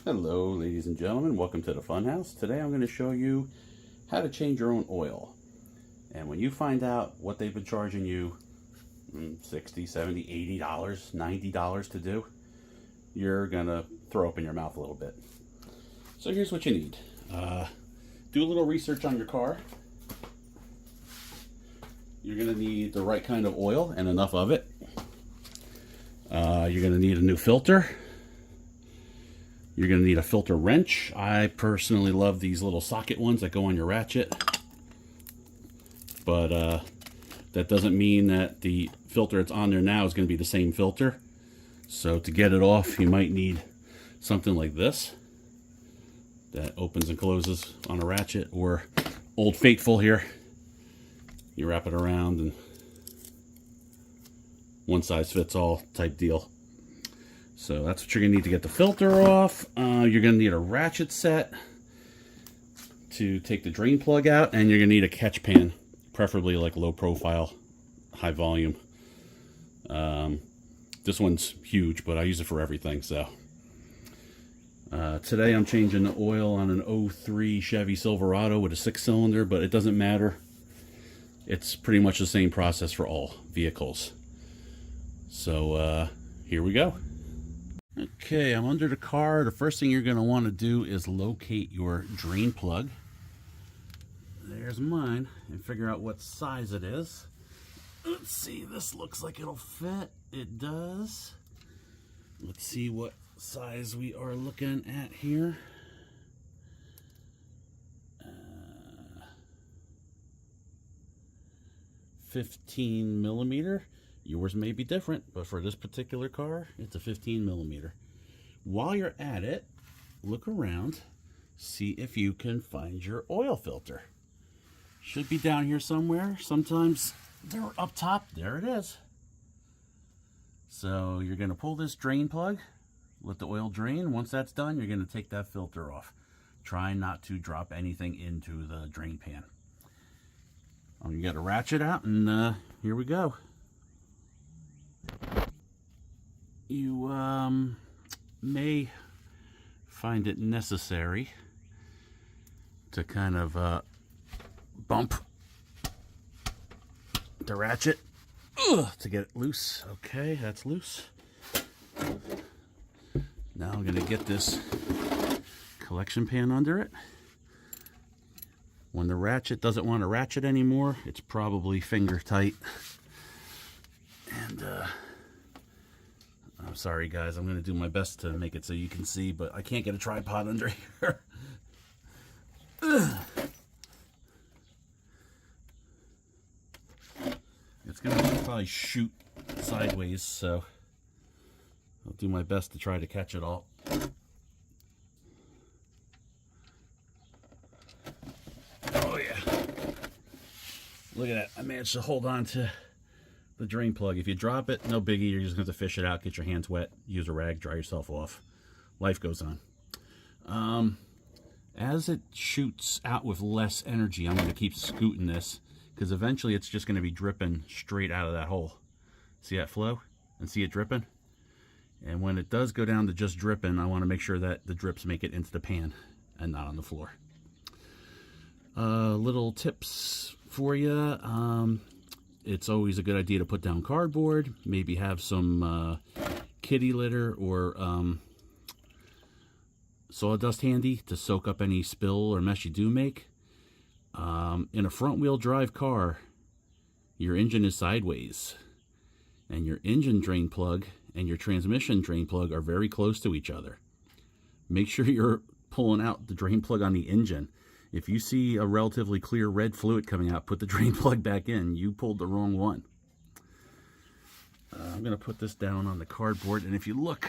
Hello ladies and gentlemen, welcome to the Funhouse. Today I'm going to show you how to change your own oil. And when you find out what they've been charging you, $60, $70, $80, $90 to do, you're going to throw up in your mouth a little bit. So here's what you need. Do a little research on your car. You're going to need the right kind of oil and enough of it. You're going to need a new filter. You're going to need a filter wrench. I personally love these little socket ones that go on your ratchet. But that doesn't mean that the filter that's on there now is going to be the same filter. So to get it off, you might need something like this that opens and closes on a ratchet, or Old Faithful here. You wrap it around and one size fits all type deal. So that's what you're going to need to get the filter off. You're going to need a ratchet set to take the drain plug out, and you're going to need a catch pan, preferably like low profile, high volume. This one's huge, but I use it for everything. So today I'm changing the oil on an 03 Chevy Silverado with a 6-cylinder, but it doesn't matter. It's pretty much the same process for all vehicles. So here we go. Okay, I'm under the car. The first thing you're going to want to do is locate your drain plug. There's mine, and figure out what size it is. Let's see, this looks like it'll fit. It does. Let's see what size we are looking at here. 15 millimeter. Yours may be different, but for this particular car, it's a 15 millimeter. While you're at it, look around, see if you can find your oil filter. Should be down here somewhere. Sometimes they're up top. There it is. So you're going to pull this drain plug, let the oil drain. Once that's done, you're going to take that filter off. Try not to drop anything into the drain pan. You got a ratchet out, and here we go. You may find it necessary to kind of bump the ratchet to get it loose. Okay, that's loose. Now I'm going to get this collection pan under it. When the ratchet doesn't want to ratchet anymore, it's probably finger tight. And I'm sorry guys, I'm going to do my best to make it so you can see, but I can't get a tripod under here. It's going to probably shoot sideways, so I'll do my best to try to catch it all. Oh yeah. Look at that. I managed to hold on to the drain plug. If you drop it, no biggie. You're just going to fish it out, get your hands wet, use a rag, dry yourself off. Life goes on. As it shoots out with less energy, I'm going to keep scooting this, because eventually it's just going to be dripping straight out of that hole. See that flow? And see it dripping? And when it does go down to just dripping, I want to make sure that the drips make it into the pan and not on the floor. Little tips for you. It's always a good idea to put down cardboard, maybe have some kitty litter or sawdust handy to soak up any spill or mess you do make. In a front-wheel drive car, your engine is sideways, and your engine drain plug and your transmission drain plug are very close to each other. Make sure you're pulling out the drain plug on the engine. If you see a relatively clear red fluid coming out, put the drain plug back in. You pulled the wrong one. I'm going to put this down on the cardboard, and if you look,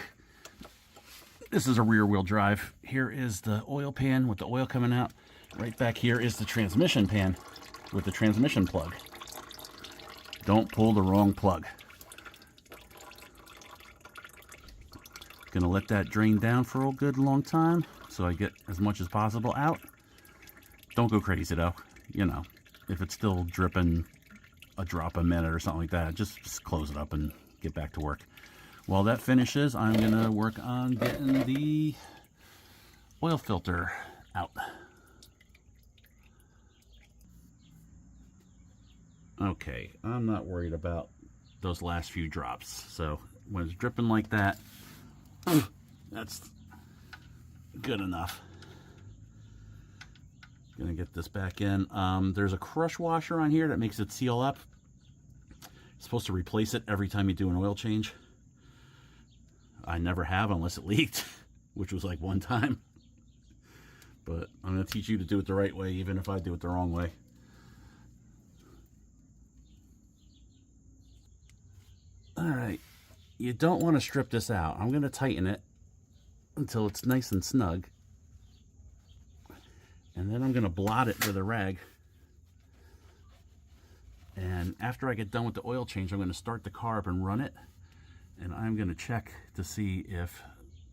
this is a rear-wheel drive. Here is the oil pan with the oil coming out. Right back here is the transmission pan with the transmission plug. Don't pull the wrong plug. Gonna let that drain down for a good long time so I get as much as possible out. Don't go crazy though. You know, if it's still dripping a drop a minute or something like that, just close it up and get back to work. While that finishes, I'm gonna work on getting the oil filter out. Okay, I'm not worried about those last few drops. So when it's dripping like that, that's good enough. Gonna get this back in. There's a crush washer on here that makes it seal up. You're supposed to replace it every time you do an oil change. I never have unless it leaked, which was like one time. But I'm gonna teach you to do it the right way, even if I do it the wrong way. All right, you don't want to strip this out. I'm gonna tighten it until it's nice and snug. And then I'm going to blot it with a rag. And after I get done with the oil change, I'm going to start the car up and run it. And I'm going to check to see if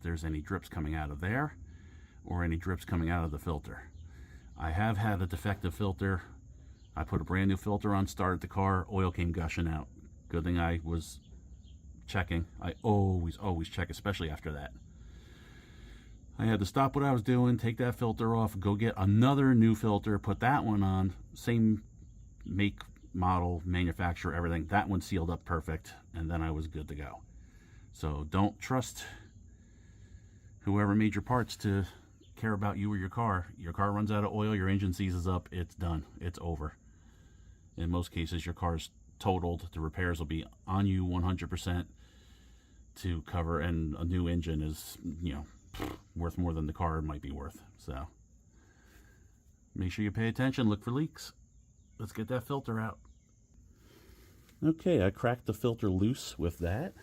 there's any drips coming out of there or any drips coming out of the filter. I have had a defective filter. I put a brand new filter on, started the car, oil came gushing out. Good thing I was checking. I always check, especially after that. I had to stop what I was doing, take that filter off, go get another new filter, put that one on, same make, model, manufacturer, everything. That one sealed up perfect, and then I was good to go. So don't trust whoever made your parts to care about you or your car. Your car runs out of oil, your engine seizes up, it's done. It's over. In most cases, your car's totaled. The repairs will be on you 100% to cover, and a new engine is, you know, worth more than the car might be worth. So make sure you pay attention, look for leaks. Let's get that filter out. Okay, I cracked the filter loose with that.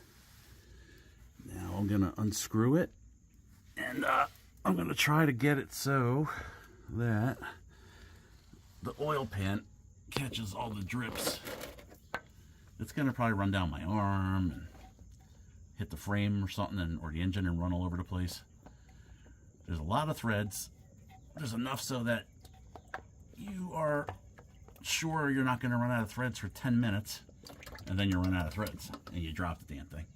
Now I'm gonna unscrew it, and I'm gonna try to get it so that the oil pan catches all the drips. It's gonna probably run down my arm and hit the frame or something, or the engine, and run all over the place. There's a lot of threads. There's enough so that you are sure you're not going to run out of threads for 10 minutes, and then you run out of threads and you drop the damn thing.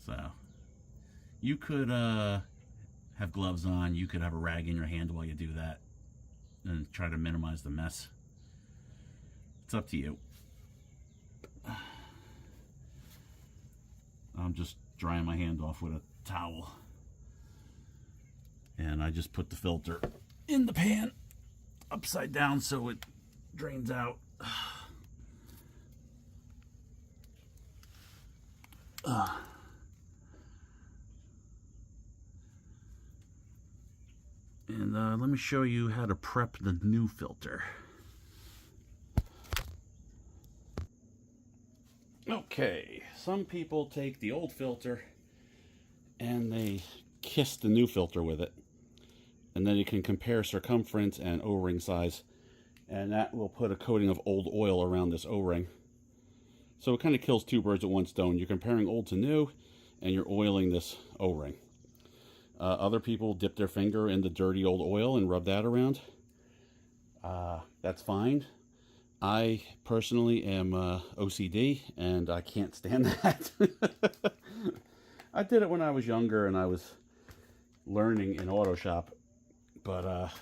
So you could have gloves on, you could have a rag in your hand while you do that and try to minimize the mess. It's up to you. I'm just drying my hand off with a towel. And I just put the filter in the pan upside down so it drains out. And let me show you how to prep the new filter. Okay, some people take the old filter and they kiss the new filter with it. And then you can compare circumference and O-ring size, and that will put a coating of old oil around this O-ring. So it kind of kills two birds with one stone. You're comparing old to new, and you're oiling this O-ring. Other people dip their finger in the dirty old oil and rub that around. That's fine. I personally am OCD, and I can't stand that. I did it when I was younger and I was learning in auto shop. But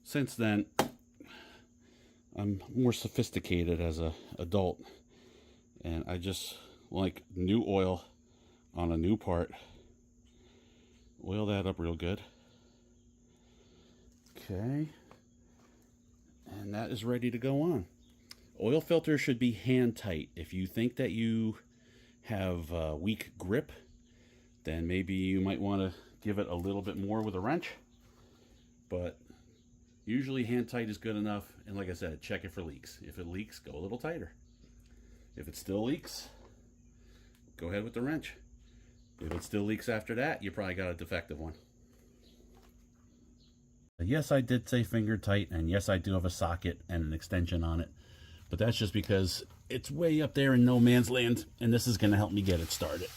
since then, I'm more sophisticated as an adult, and I just like new oil on a new part. Oil that up real good. Okay, and that is ready to go on. Oil filter should be hand tight. If you think that you have weak grip, then maybe you might want to give it a little bit more with a wrench, but usually hand tight is good enough. And like I said, check it for leaks. If it leaks, go a little tighter. If it still leaks, go ahead with the wrench. If it still leaks after that, you probably got a defective one. Yes, I did say finger tight, and yes, I do have a socket and an extension on it, but that's just because it's way up there in no man's land, and this is going to help me get it started.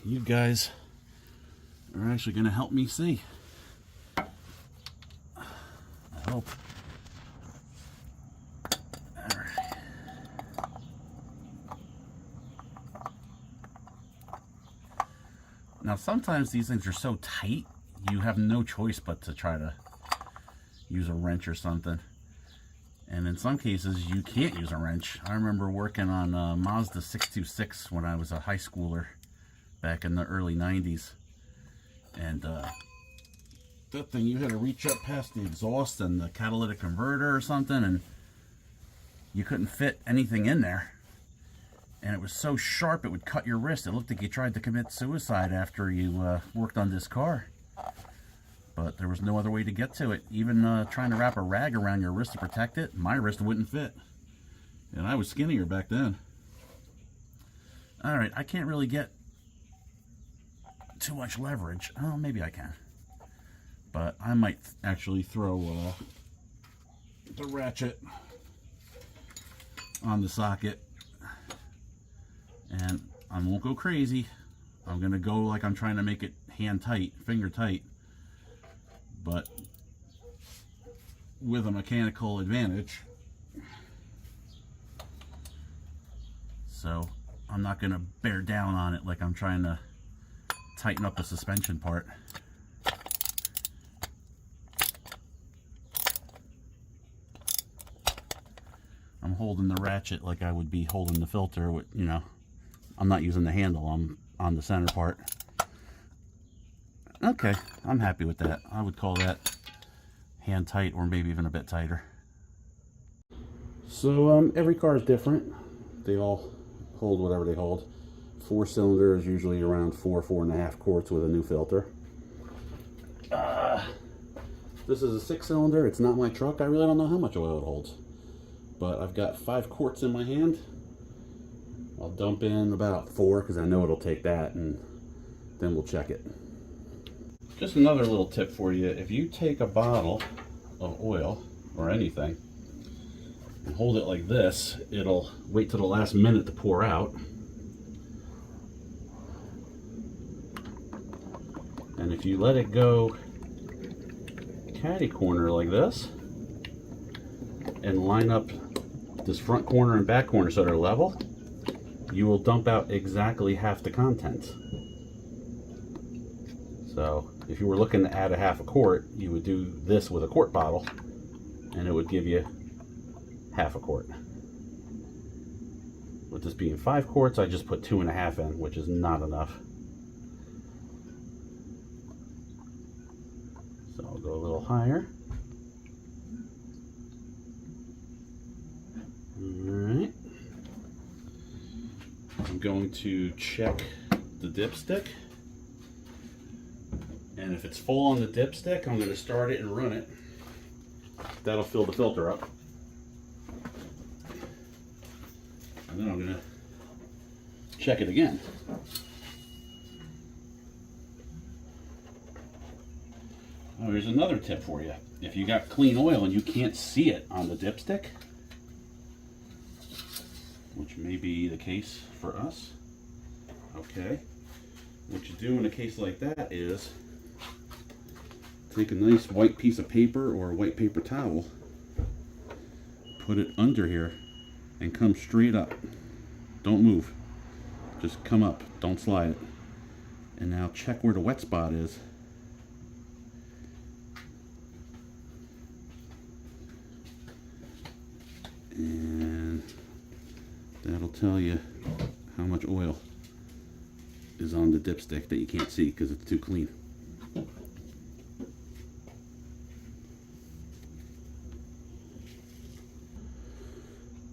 You guys are actually going to help me see. I hope. All right. Now sometimes these things are so tight, you have no choice but to try to use a wrench or something. And in some cases, you can't use a wrench. I remember working on a Mazda 626 when I was a high schooler back in the early 90s. And that thing, you had to reach up past the exhaust and the catalytic converter or something, and you couldn't fit anything in there. And it was so sharp it would cut your wrist. It looked like you tried to commit suicide after you worked on this car. But there was no other way to get to it. Even trying to wrap a rag around your wrist to protect it, my wrist wouldn't fit. And I was skinnier back then. Alright, I can't really get too much leverage. Oh, maybe I can. But I might actually throw the ratchet on the socket. And I won't go crazy. I'm going to go like I'm trying to make it hand tight, finger tight. But with a mechanical advantage. So I'm not going to bear down on it like I'm trying to tighten up the suspension part. I'm holding the ratchet like I would be holding the filter with, you know, I'm not using the handle, I'm on the center part. Okay, I'm happy with that. I would call that hand tight, or maybe even a bit tighter. So every car is different. They all hold whatever they hold. 4-cylinder is usually around 4.5 quarts with a new filter. This is a 6-cylinder. It's not my truck. I really don't know how much oil it holds. But I've got 5 quarts in my hand. I'll dump in about 4 because I know it'll take that, and then we'll check it. Just another little tip for you. If you take a bottle of oil or anything and hold it like this, it'll wait till the last minute to pour out. And if you let it go catty corner like this and line up this front corner and back corner so they're level, you will dump out exactly half the contents. So if you were looking to add a half a quart, you would do this with a quart bottle and it would give you half a quart. With this being 5 quarts, I just put 2.5 in, which is not enough. So I'll go a little higher. Alright. I'm going to check the dipstick. And if it's full on the dipstick, I'm going to start it and run it. That'll fill the filter up. And then I'm going to check it again. Oh, here's another tip for you. If you got clean oil and you can't see it on the dipstick, which may be the case for us, okay, what you do in a case like that is take a nice white piece of paper or a white paper towel, put it under here, and come straight up. Don't move. Just come up. Don't slide it. And now check where the wet spot is. And that'll tell you how much oil is on the dipstick that you can't see because it's too clean.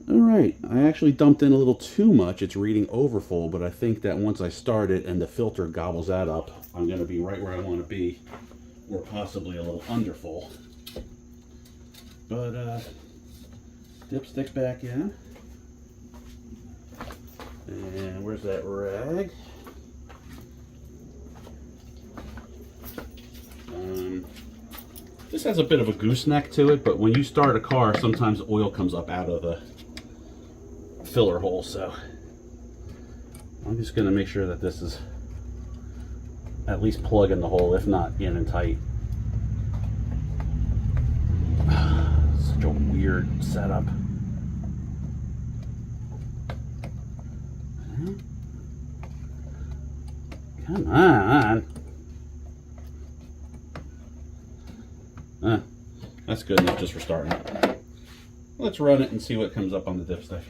Alright, I actually dumped in a little too much. It's reading overfull, but I think that once I start it and the filter gobbles that up, I'm going to be right where I want to be, or possibly a little underfull. But dipstick back in. And where's that rag? This has a bit of a gooseneck to it, but when you start a car, sometimes oil comes up out of the filler hole, so I'm just going to make sure that this is at least plugging the hole, if not in and tight. Such a weird setup. Come on. That's good enough just for starting. Let's run it and see what comes up on the dipstick.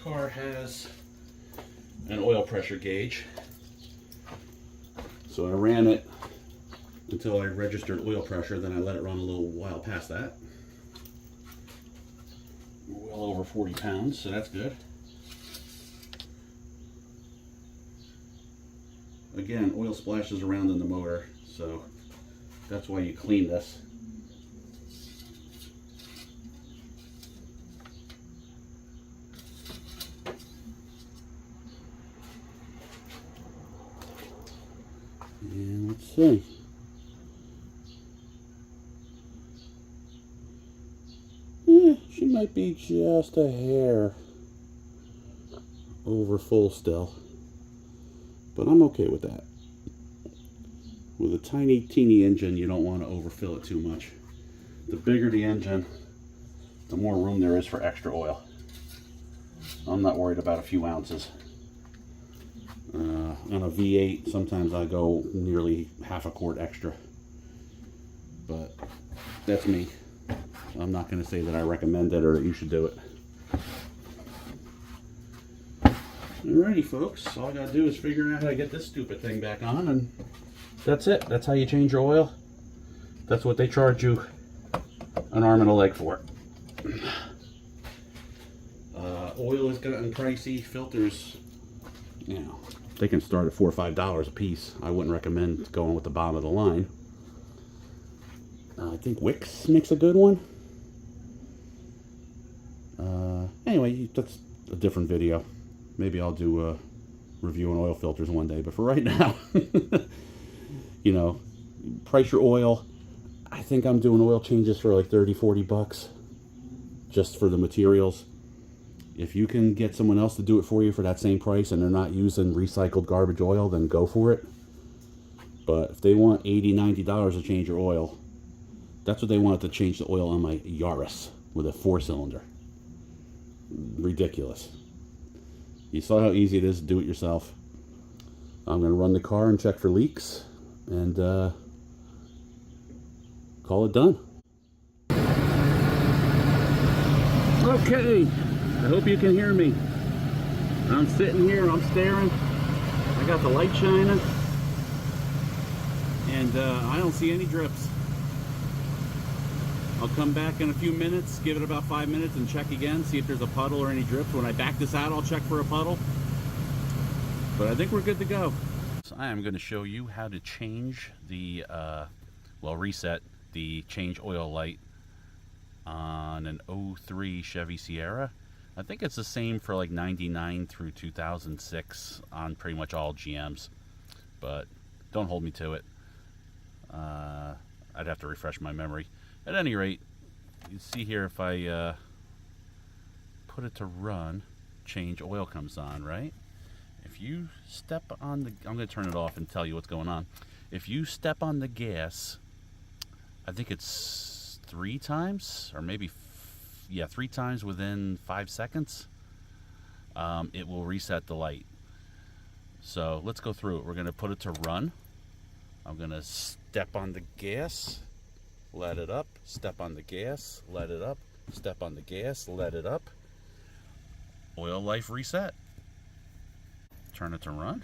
Car has an oil pressure gauge, so I ran it until I registered oil pressure, then I let it run a little while past that. We're well over 40 pounds, so that's good. Again, oil splashes around in the motor, so that's why you clean this. And let's see. She might be just a hair over full still, but I'm okay with that. With a tiny, teeny engine, you don't want to overfill it too much. The bigger the engine, the more room there is for extra oil. I'm not worried about a few ounces. On a V8, sometimes I go nearly half a quart extra, but that's me. I'm not going to say that I recommend it or that you should do it. Alrighty, folks, all I got to do is figure out how to get this stupid thing back on, and that's it. That's how you change your oil. That's what they charge you an arm and a leg for. Oil has gotten pricey. Filters, you know, they can start at $4 or $5 a piece. I wouldn't recommend going with the bottom of the line. I think Wix makes a good one. Anyway, that's a different video. Maybe I'll do a review on oil filters one day, but for right now, you know, price your oil. I think I'm doing oil changes for like 30, 40 bucks just for the materials. If you can get someone else to do it for you for that same price and they're not using recycled garbage oil, then go for it. But if they want $80, $90 to change your oil, that's what they wanted to change the oil on my Yaris with a 4-cylinder. Ridiculous. You saw how easy it is to do it yourself. I'm going to run the car and check for leaks and call it done. Okay, I hope you can hear me. I'm sitting here, I'm staring. I got the light shining and I don't see any drips. I'll come back in a few minutes, give it about 5 minutes and check again, see if there's a puddle or any drips. When I back this out, I'll check for a puddle. But I think we're good to go. So I am going to show you how to change the, reset the change oil light on an 03 Chevy Sierra. I think it's the same for like 99 through 2006 on pretty much all GMs. But don't hold me to it. I'd have to refresh my memory. At any rate, you see here if I put it to run, change oil comes on, right? If you step on the, I'm going to turn it off and tell you what's going on. If you step on the gas, I think it's 3 times, or maybe, 3 times within 5 seconds, it will reset the light. So let's go through it. We're going to put it to run. I'm going to step on the gas. Let it up, step on the gas, let it up, step on the gas, let it up. Oil life reset. Turn it to run.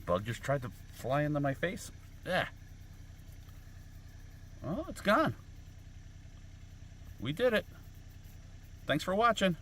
Bug just tried to fly into my face. Yeah. Oh, it's gone. We did it. Thanks for watching.